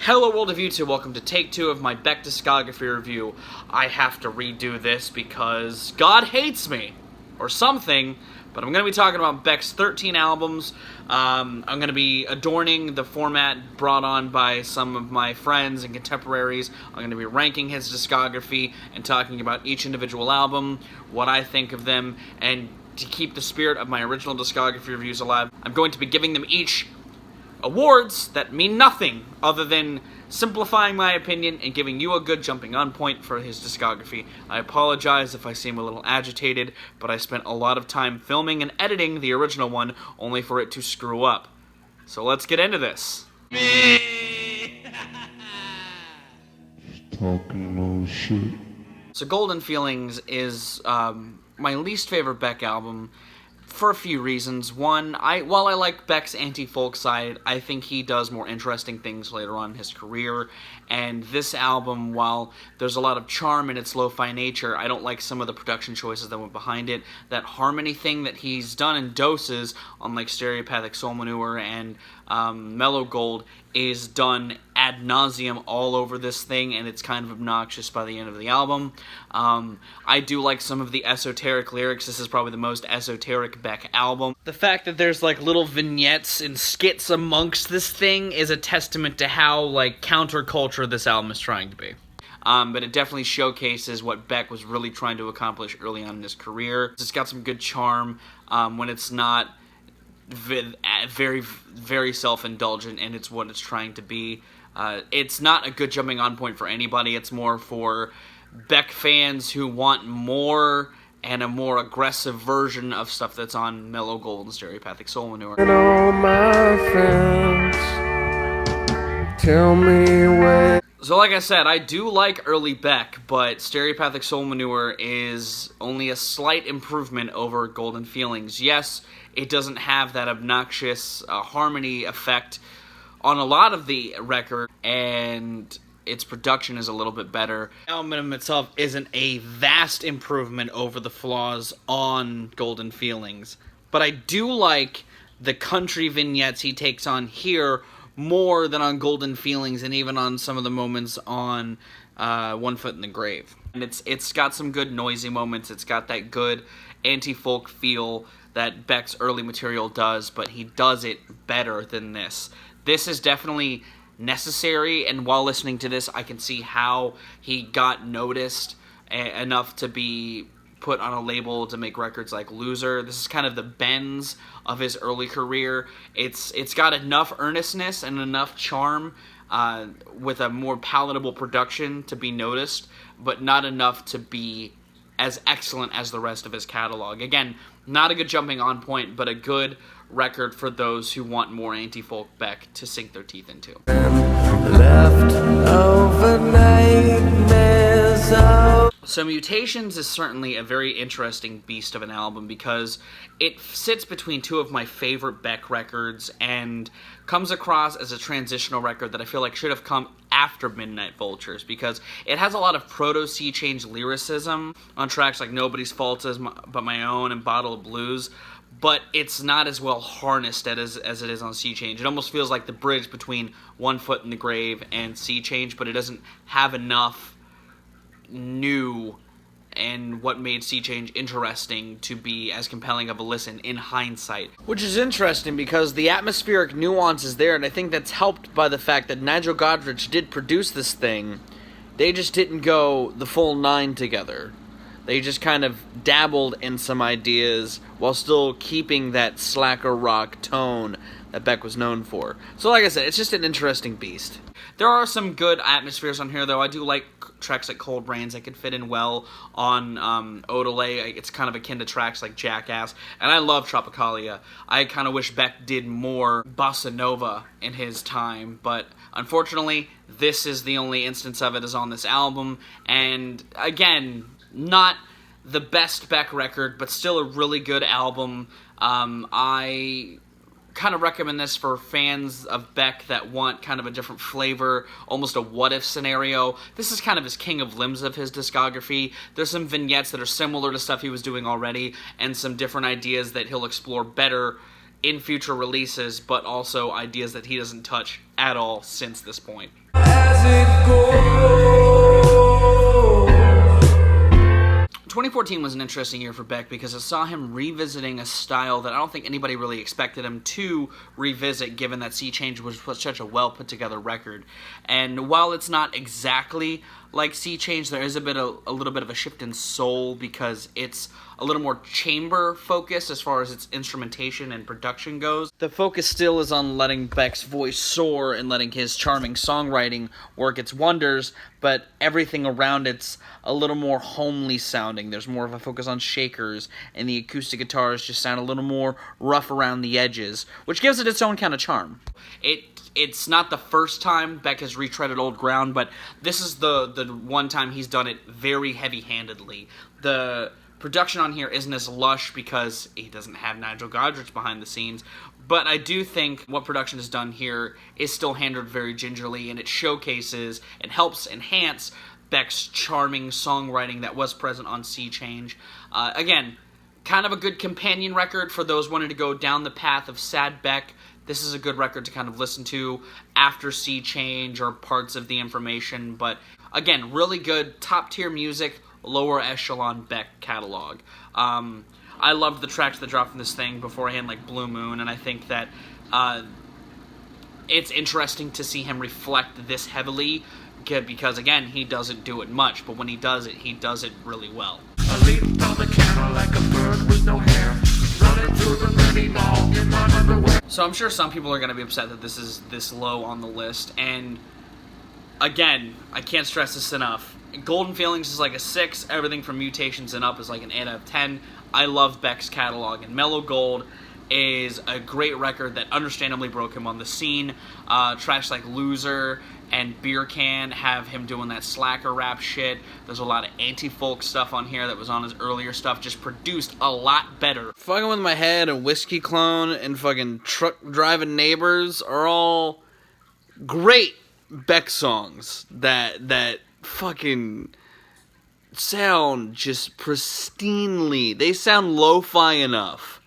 Hello world of YouTube, welcome to take 2 of my Beck Discography review. I have to redo this because God hates me, or something, but I'm going to be talking about Beck's 13 albums. I'm going to be adorning the format brought on by some of my friends and contemporaries. I'm going to be ranking his discography and talking about each individual album, what I think of them, and to keep the spirit of my original discography reviews alive, I'm going to be giving them each awards that mean nothing other than simplifying my opinion and giving you a good jumping on point for his discography. I apologize if I seem a little agitated, but I spent a lot of time filming and editing the original one only for it to screw up. So let's get into this. Talking no shit. So Golden Feelings is my least favorite Beck album, for a few reasons. One, while I like Beck's anti-folk side, I think he does more interesting things later on in his career, and this album, while there's a lot of charm in its lo-fi nature, I don't like some of the production choices that went behind it. That harmony thing that he's done in doses on like Stereopathic, Soulmanure, and Mellow Gold is done ad nauseum all over this thing, and it's kind of obnoxious by the end of the album. I do like some of the esoteric lyrics. This is probably the most esoteric Beck album. The fact that there's like little vignettes and skits amongst this thing is a testament to how like counterculture this album is trying to be. But it definitely showcases what Beck was really trying to accomplish early on in his career. It's got some good charm when it's not very, very self-indulgent, and it's what it's trying to be. It's not a good jumping on point for anybody. It's more for Beck fans who want more and a more aggressive version of stuff that's on Mellow Gold and Stereopathic Soulmanure. And all my friends tell me where. So like I said, I do like early Beck, but Stereopathic Soulmanure is only a slight improvement over Golden Feelings. Yes, it doesn't have that obnoxious harmony effect on a lot of the record, and its production is a little bit better. The album itself isn't a vast improvement over the flaws on Golden Feelings, but I do like the country vignettes he takes on here more than on Golden Feelings, and even on some of the moments on One Foot in the Grave. And it's got some good noisy moments. It's got that good anti-folk feel that Beck's early material does, but he does it better than this. This is definitely necessary, and while listening to this, I can see how he got noticed enough to be put on a label to make records like Loser. This is kind of the bends of his early career. It's got enough earnestness and enough charm with a more palatable production to be noticed, but not enough to be as excellent as the rest of his catalog. Again, not a good jumping on point, but a good record for those who want more anti-folk Beck to sink their teeth into. Left overnight mess. So Mutations is certainly a very interesting beast of an album because it sits between 2 of my favorite Beck records and comes across as a transitional record that I feel like should have come after Midnite Vultures, because it has a lot of proto-Sea Change lyricism on tracks like Nobody's Fault But My Own and Bottle of Blues, but it's not as well harnessed as it is on Sea Change. It almost feels like the bridge between One Foot in the Grave and Sea Change, but it doesn't have enough new and what made Sea Change interesting to be as compelling of a listen in hindsight. Which is interesting because the atmospheric nuance is there, and I think that's helped by the fact that Nigel Godrich did produce this thing. They just didn't go the full 9 together. They just kind of dabbled in some ideas while still keeping that slacker rock tone that Beck was known for. So like I said, it's just an interesting beast. There are some good atmospheres on here, though. I do like tracks like Cold Rains that could fit in well on Odelay. It's kind of akin to tracks like Jackass. And I love Tropicalia. I kind of wish Beck did more bossa nova in his time, but unfortunately, this is the only instance of it is on this album. And again, not the best Beck record, but still a really good album. I kind of recommend this for fans of Beck that want kind of a different flavor, almost a what-if scenario. This is kind of his King of Limbs of his discography. There's some vignettes that are similar to stuff he was doing already, and some different ideas that he'll explore better in future releases, but also ideas that he doesn't touch at all since this point. As it goes. 2014 was an interesting year for Beck because I saw him revisiting a style that I don't think anybody really expected him to revisit, given that Sea Change was such a well put together record. And while it's not exactly like Sea Change, there is a little bit of a shift in soul because it's a little more chamber focused as far as its instrumentation and production goes. The focus still is on letting Beck's voice soar and letting his charming songwriting work its wonders, but everything around it's a little more homely sounding. There's more of a focus on shakers, and the acoustic guitars just sound a little more rough around the edges, which gives it its own kind of charm. It's not the first time Beck has retreaded old ground, but this is the one time he's done it very heavy-handedly. The production on here isn't as lush because he doesn't have Nigel Godrich behind the scenes, but I do think what production has done here is still handled very gingerly, and it showcases and helps enhance Beck's charming songwriting that was present on Sea Change. Again, kind of a good companion record for those wanting to go down the path of sad Beck. This is a good record to kind of listen to after Sea Change or parts of the information, but again, really good top-tier music, lower echelon Beck catalog. I loved the tracks that dropped from this thing beforehand, like Blue Moon, and I think that it's interesting to see him reflect this heavily because, again, he doesn't do it much, but when he does it really well. I leaped on the counter like a bird with no hair, running through the mini mall in my underwear. So I'm sure some people are going to be upset that this is this low on the list, and again, I can't stress this enough. Golden Feelings is like a 6, everything from Mutations and up is like an 8 out of 10. I love Beck's catalog, and Mellow Gold is a great record that understandably broke him on the scene. Tracks like Loser and Beer Can have him doing that slacker rap shit. There's a lot of anti-folk stuff on here that was on his earlier stuff, just produced a lot better. Fucking With My Head and Whiskey Clone and fucking Truck Driving Neighbors are all great Beck songs that fucking sound just pristinely. They sound lo-fi enough.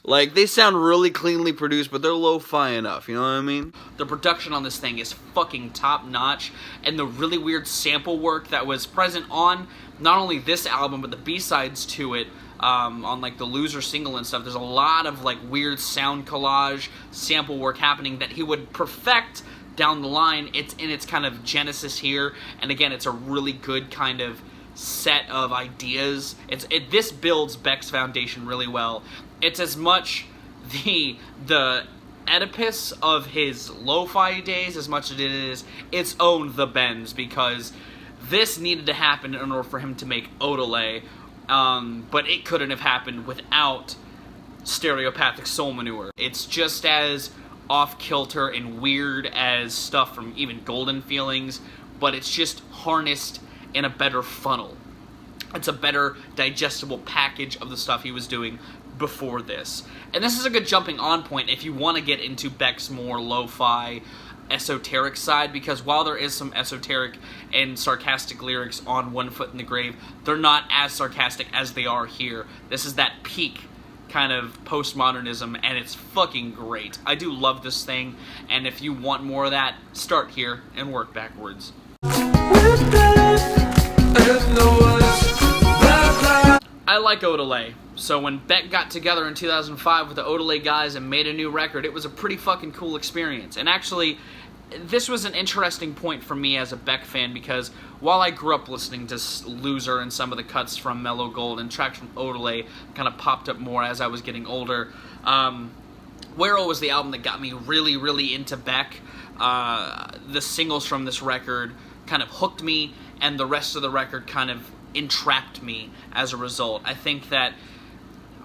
Like, they sound really cleanly produced, but they're lo-fi enough, you know what I mean? The production on this thing is fucking top-notch, and the really weird sample work that was present on not only this album, but the B-sides to it, on, like, the Loser single and stuff. There's a lot of, like, weird sound collage, sample work happening that he would perfect down the line. It's in its kind of genesis here, and again, it's a really good kind of set of ideas. This builds Beck's foundation really well. It's as much the Oedipus of his lo-fi days as much as it is its own The Bends, because this needed to happen in order for him to make Odelay, but it couldn't have happened without Stereopathic Soulmanure. It's just as off-kilter and weird as stuff from even Golden Feelings, but it's just harnessed in a better funnel. It's a better digestible package of the stuff he was doing before this. And this is a good jumping on point if you want to get into Beck's more lo-fi, esoteric side, because while there is some esoteric and sarcastic lyrics on One Foot in the Grave, they're not as sarcastic as they are here. This is that peak kind of postmodernism, and it's fucking great. I do love this thing, and if you want more of that, start here and work backwards. I like Odelay, so when Beck got together in 2005 with the Odelay guys and made a new record, it was a pretty fucking cool experience. And actually, this was an interesting point for me as a Beck fan, because while I grew up listening to Loser and some of the cuts from Mellow Gold and tracks from Odelay kind of popped up more as I was getting older, Guero was the album that got me really, really into Beck. The singles from this record kind of hooked me, and the rest of the record kind of entrapped me as a result. I think that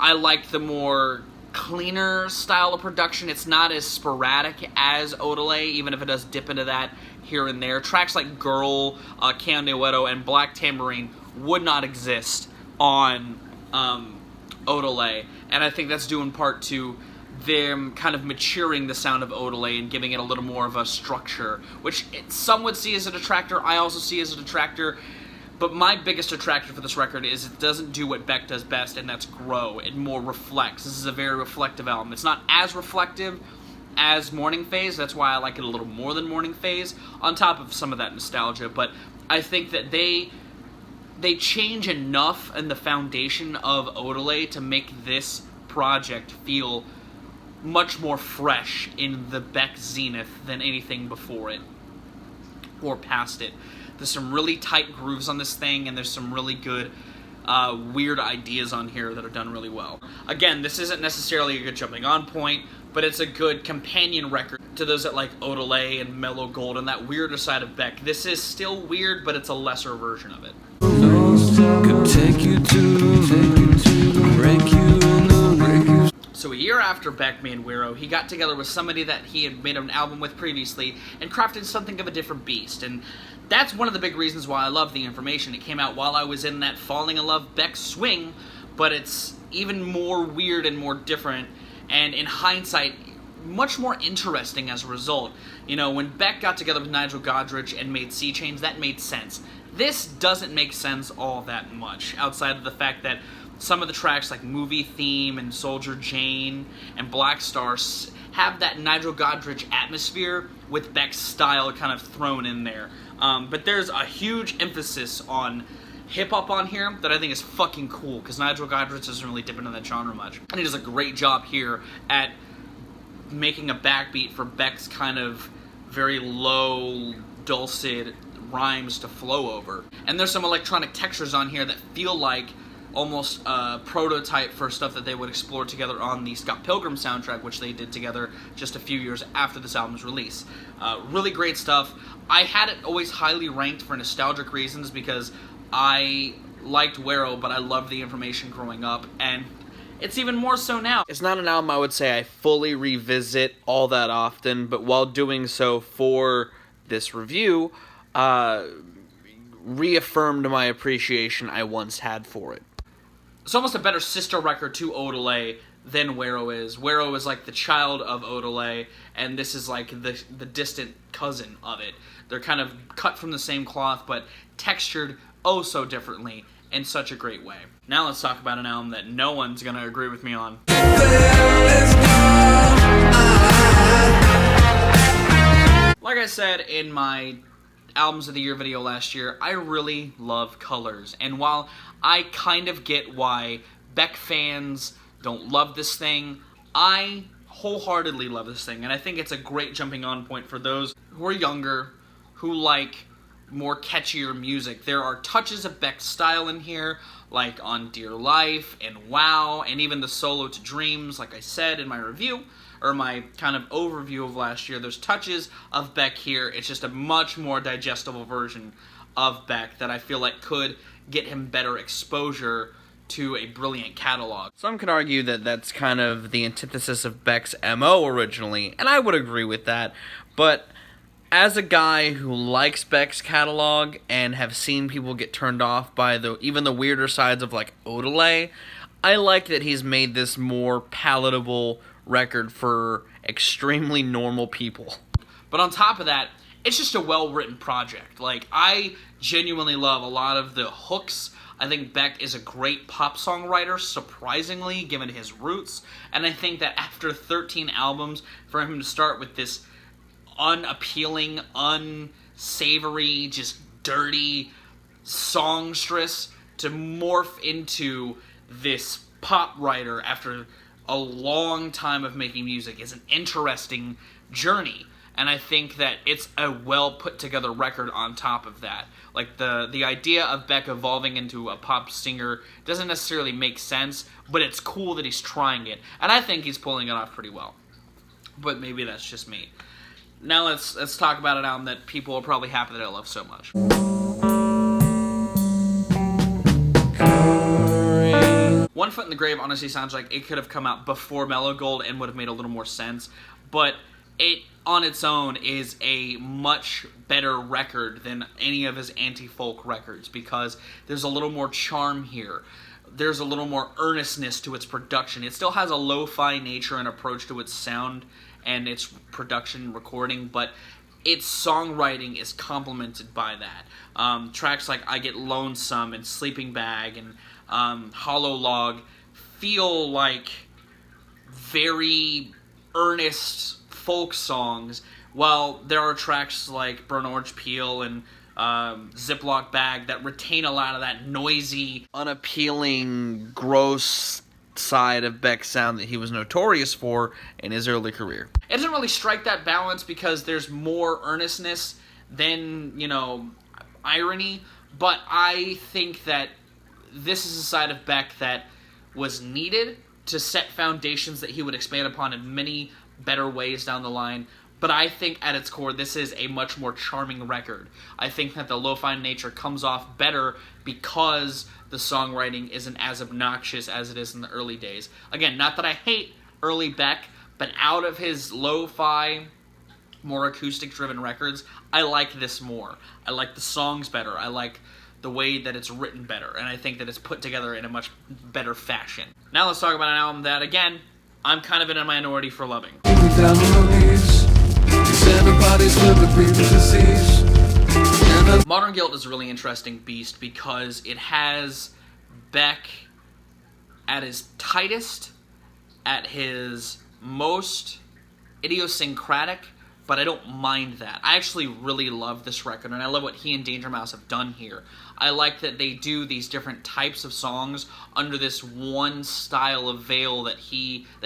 I liked the more cleaner style of production. It's not as sporadic as Odelay, even if it does dip into that here and there. Tracks like Girl, Can de Hueto, and Black Tambourine would not exist on Odelay, and I think that's due in part to them kind of maturing the sound of Odelay and giving it a little more of a structure, which some would see as a detractor. I also see as a detractor. But my biggest attraction for this record is it doesn't do what Beck does best, and that's grow. It more reflects. This is a very reflective album. It's not as reflective as Morning Phase. That's why I like it a little more than Morning Phase, on top of some of that nostalgia. But I think that they change enough in the foundation of Odelay to make this project feel much more fresh in the Beck zenith than anything before it or past it. There's some really tight grooves on this thing, and there's some really good weird ideas on here that are done really well. Again, this isn't necessarily a good jumping on point, but it's a good companion record to those that like Odelay and Mellow Gold and that weirder side of Beck. This is still weird, but it's a lesser version of it. So a year after Beck made Guero, he got together with somebody that he had made an album with previously and crafted something of a different beast. And that's one of the big reasons why I love The Information. It came out while I was in that falling in love Beck swing, but it's even more weird and more different, and in hindsight, much more interesting as a result. You know, when Beck got together with Nigel Godrich and made Sea Change, that made sense. This doesn't make sense all that much, outside of the fact that some of the tracks like Movie Theme and Soldier Jane and Black Stars have that Nigel Godrich atmosphere with Beck's style kind of thrown in there. But there's a huge emphasis on hip-hop on here that I think is fucking cool, because Nigel Godrich doesn't really dip into that genre much. And he does a great job here at making a backbeat for Beck's kind of very low, dulcet rhymes to flow over. And there's some electronic textures on here that feel like almost a prototype for stuff that they would explore together on the Scott Pilgrim soundtrack, which they did together just a few years after this album's release. Really great stuff. I had it always highly ranked for nostalgic reasons because I liked Guero, but I loved The Information growing up, and it's even more so now. It's not an album I would say I fully revisit all that often, but while doing so for this review, reaffirmed my appreciation I once had for it. It's almost a better sister record to Odelay than Guero is. Guero is like the child of Odelay, and this is like the distant cousin of it. They're kind of cut from the same cloth, but textured oh so differently in such a great way. Now let's talk about an album that no one's gonna agree with me on. Like I said in my Albums of the Year video last year, I really love Colors. And while I kind of get why Beck fans don't love this thing, I wholeheartedly love this thing. And I think it's a great jumping on point for those who are younger, who like more catchier music. There are touches of Beck's style in here, like on Dear Life and Wow, and even the solo to Dreams, like I said in my review, or my kind of overview of last year. There's touches of Beck here. It's just a much more digestible version of Beck that I feel like could get him better exposure to a brilliant catalog. Some could argue that that's kind of the antithesis of Beck's MO originally, and I would agree with that, but as a guy who likes Beck's catalog and have seen people get turned off by even the weirder sides of like Odelay, I like that he's made this more palatable record for extremely normal people. But on top of that, it's just a well-written project. Like, I genuinely love a lot of the hooks. I think Beck is a great pop songwriter, surprisingly, given his roots. And I think that after 13 albums, for him to start with this unappealing, unsavory, just dirty songstress to morph into this pop writer after a long time of making music is an interesting journey. And I think that it's a well put together record on top of that. Like the idea of Beck evolving into a pop singer doesn't necessarily make sense, but it's cool that he's trying it. And I think he's pulling it off pretty well. But maybe that's just me. Now let's talk about an album that people are probably happy that I love so much. One Foot in the Grave honestly sounds like it could have come out before Mellow Gold and would have made a little more sense, but it on its own is a much better record than any of his anti-folk records because there's a little more charm here. There's a little more earnestness to its production. It still has a lo-fi nature and approach to its sound and its production recording, but its songwriting is complemented by that. Tracks like I Get Lonesome and Sleeping Bag and Hollow Log feel like very earnest folk songs, while there are tracks like Burn Orange Peel and Ziploc Bag that retain a lot of that noisy, unappealing, gross side of Beck's sound that he was notorious for in his early career. It doesn't really strike that balance because there's more earnestness than, you know, irony, but I think that this is a side of Beck that was needed to set foundations that he would expand upon in many better ways down the line. But I think at its core, this is a much more charming record. I think that the lo-fi nature comes off better because the songwriting isn't as obnoxious as it is in the early days. Again, not that I hate early Beck, but out of his lo-fi, more acoustic-driven records, I like this more. I like the songs better. I like the way that it's written better, and I think that it's put together in a much better fashion. Now let's talk about an album that, again, I'm kind of in a minority for loving. Modern Guilt is a really interesting beast because it has Beck at his tightest, at his most idiosyncratic, but I don't mind that. I actually really love this record, and I love what he and Danger Mouse have done here. I like that they do these different types of songs under this one style of veil that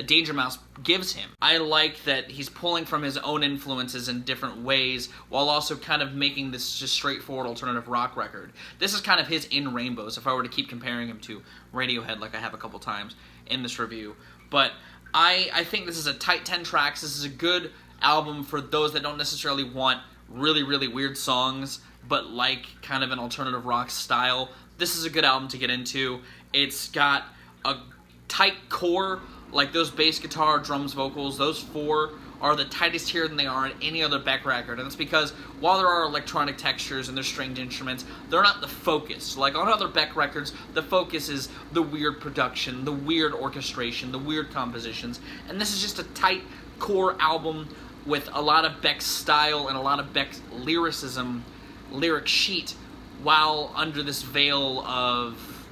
Danger Mouse gives him. I like that he's pulling from his own influences in different ways, while also kind of making this just straightforward alternative rock record. This is kind of his In Rainbows, if I were to keep comparing him to Radiohead, like I have a couple times in this review. But I think this is a tight 10 tracks. This is a good album for those that don't necessarily want really, really weird songs, but like kind of an alternative rock style. This is a good album to get into. It's got a tight core, like those bass guitar, drums, vocals, those four are the tightest here than they are in any other Beck record, and that's because while there are electronic textures and there's stringed instruments, they're not the focus. Like on other Beck records, the focus is the weird production, the weird orchestration, the weird compositions, and this is just a tight core album with a lot of Beck's style and a lot of Beck's lyricism, lyric sheet, while under this veil of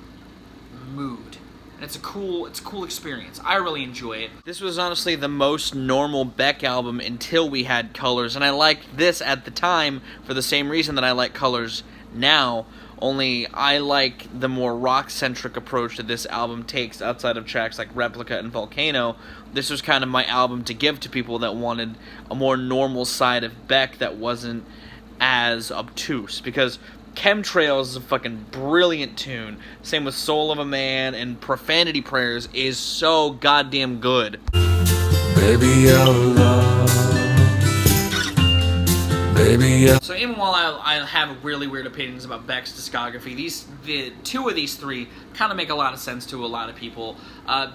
mood. And it's a cool experience. I really enjoy it. This was honestly the most normal Beck album until we had Colors, and I liked this at the time for the same reason that I like Colors now, only I like the more rock-centric approach that this album takes outside of tracks like Replica and Volcano. This was kind of my album to give to people that wanted a more normal side of Beck that wasn't as obtuse, because Chemtrails is a fucking brilliant tune. Same with Soul of a Man, and Profanity Prayers is so goddamn good. Baby, I love. Baby, I... So even while I have really weird opinions about Beck's discography, the two of these three kind of make a lot of sense to a lot of people.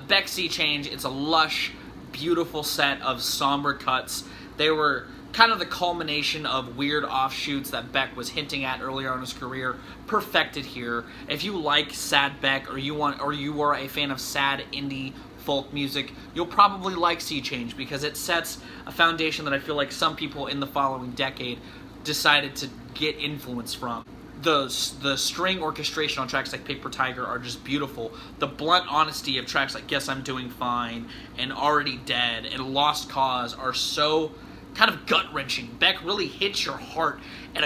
Beck Sea Change, it's a lush, beautiful set of somber cuts. They were kind of the culmination of weird offshoots that Beck was hinting at earlier in his career, perfected here. If you like sad Beck, or you are a fan of sad indie folk music, you'll probably like Sea Change because it sets a foundation that I feel like some people in the following decade decided to get influence from. The string orchestration on tracks like Paper Tiger are just beautiful. The blunt honesty of tracks like Guess I'm Doing Fine and Already Dead and Lost Cause are so kind of gut-wrenching. Beck really hits your heart at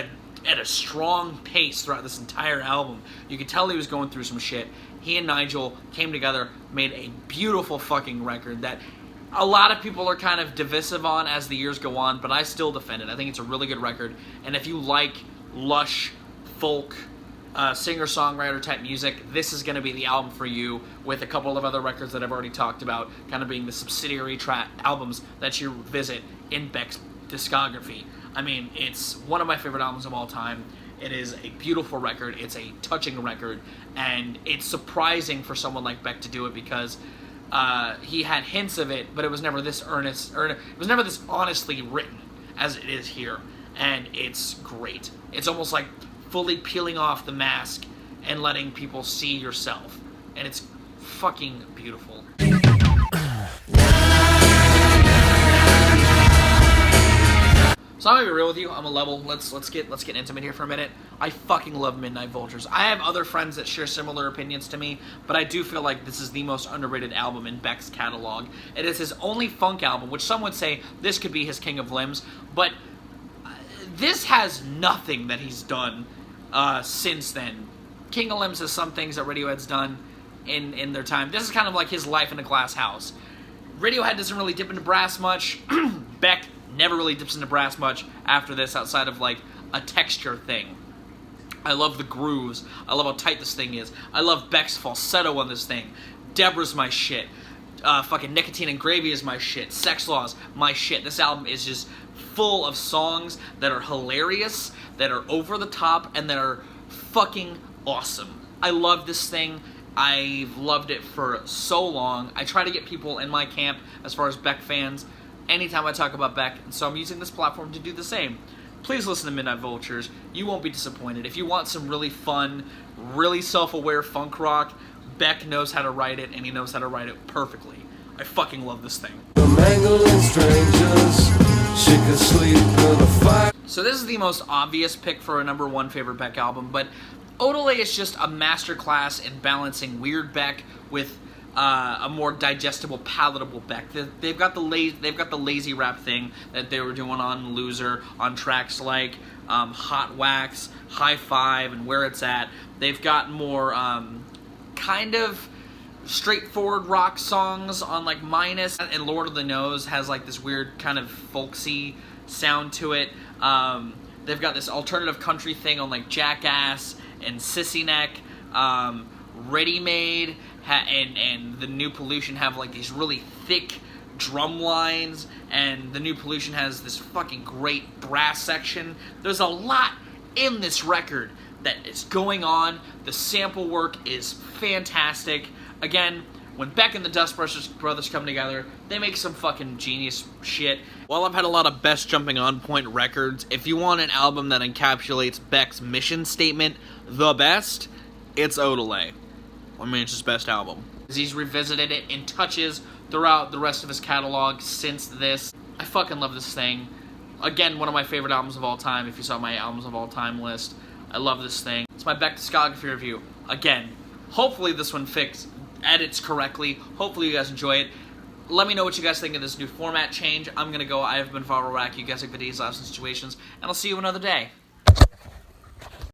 a strong pace throughout this entire album. You could tell he was going through some shit. He and Nigel came together, made a beautiful fucking record that a lot of people are kind of divisive on as the years go on, but I still defend it. I think it's a really good record, and if you like lush, folk, singer-songwriter type music, this is going to be the album for you, with a couple of other records that I've already talked about kind of being the subsidiary albums that you visit in Beck's discography. I mean, it's one of my favorite albums of all time. It is a beautiful record, it's a touching record, and it's surprising for someone like Beck to do it because he had hints of it, but it was never this earnest, or it was never this honestly written as it is here, and it's great. It's almost like fully peeling off the mask and letting people see yourself, and it's fucking beautiful. So I'm gonna be real with you. I'm a level. Let's get intimate here for a minute. I fucking love Midnite Vultures. I have other friends that share similar opinions to me, but I do feel like this is the most underrated album in Beck's catalog. It is his only funk album, which some would say this could be his King of Limbs, but this has nothing that he's done since then. King of Limbs has some things that Radiohead's done in their time. This is kind of like his life in a glass house. Radiohead doesn't really dip into brass much. Beck never really dips into brass much after this, outside of like a texture thing. I love the grooves. I love how tight this thing is. I love Beck's falsetto on this thing. Deborah's my shit. Fucking Nicotine and Gravy is my shit. Sex Law's my shit. This album is just full of songs that are hilarious, that are over the top, and that are fucking awesome. I love this thing. I've loved it for so long. I try to get people in my camp as far as Beck fans anytime I talk about Beck, and so I'm using this platform to do the same. Please listen to Midnite Vultures. You won't be disappointed. If you want some really fun, really self-aware funk rock, Beck knows how to write it, and he knows how to write it perfectly. I fucking love this thing. So this is the most obvious pick for a #1 favorite Beck album, but Odelay is just a masterclass in balancing weird Beck with a more digestible, palatable Beck. They've got the lazy rap thing that they were doing on Loser, on tracks like Hot Wax, High Five, and Where It's At. They've got more kind of straightforward rock songs on like Minus, and Lord of the Nose has like this weird kind of folksy sound to it. They've got this alternative country thing on like Jackass and Sissy Neck. Ready Made and The New Pollution have like these really thick drum lines, and The New Pollution has this fucking great brass section. There's a lot in this record that is going on. The sample work is fantastic. Again, when Beck and the Dust Brothers come together, they make some fucking genius shit. While I've had a lot of best jumping on point records, if you want an album that encapsulates Beck's mission statement the best, it's Odelay. I mean, it's his best album. He's revisited it in touches throughout the rest of his catalog since this. I fucking love this thing. Again, one of my favorite albums of all time, if you saw my albums of all time list. I love this thing. It's my Beck Discography review. Again, hopefully this one edits correctly. Hopefully you guys enjoy it. Let me know what you guys think of this new format change. I'm gonna go. I have been Viralrak. You guys like videos, laughs, and situations, and I'll see you another day.